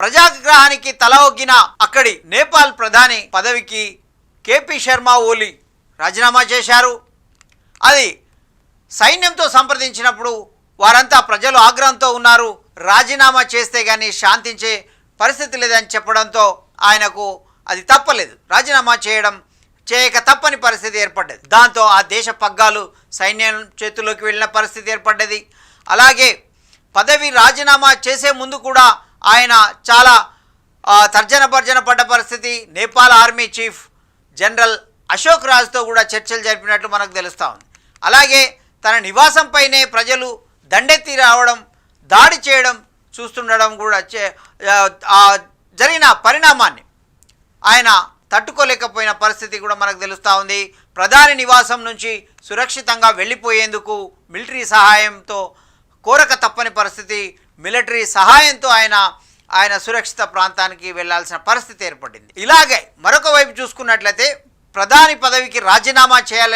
ప్రజాగ్రహానికి తల ఒగ్గిన అక్కడి నేపాల్ ప్రధాని పదవికి కేపీ శర్మ ఓలీ రాజీనామా చేశారు. అది సైన్యంతో సంప్రదించినప్పుడు వారంతా ప్రజలు ఆగ్రహంతో ఉన్నారు, రాజీనామా చేస్తే కానీ శాంతించే పరిస్థితి లేదని చెప్పడంతో ఆయనకు అది తప్పలేదు, రాజీనామా చేయక తప్పని పరిస్థితి ఏర్పడ్డది. దాంతో ఆ దేశ పగ్గాలు సైన్యం చేతుల్లోకి వెళ్ళిన పరిస్థితి ఏర్పడ్డది. అలాగే పదవి రాజీనామా చేసే ముందు కూడా ఆయన చాలా తర్జన భర్జన పడ్డ పరిస్థితి. Nepal army chief general Ashok రాజ్తో కూడా చర్చలు జరిపినట్లు మనకు తెలుస్తూ ఉంది. అలాగే తన నివాసంపైనే ప్రజలు దండెత్తి రావడం, దాడి చేయడం చూస్తుండడం కూడా జరిగిన పరిణామాన్ని ఆయన తట్టుకోలేకపోయిన పరిస్థితి కూడా మనకు తెలుస్తూ ఉంది. ప్రధాని నివాసం నుంచి సురక్షితంగా వెళ్ళిపోయేందుకు మిలిటరీ సహాయంతో కోరక తప్పని పరిస్థితి, మిలిటరీ సహాయంతో ఆయన సురక్షిత ప్రాంతానికి వెళ్లాల్సిన పరిస్థితి ఏర్పడింది. ఇలాగే మరొక వైపు చూసుకున్నట్లయితే ప్రధాని పదవికి రాజీనామా చేయాలని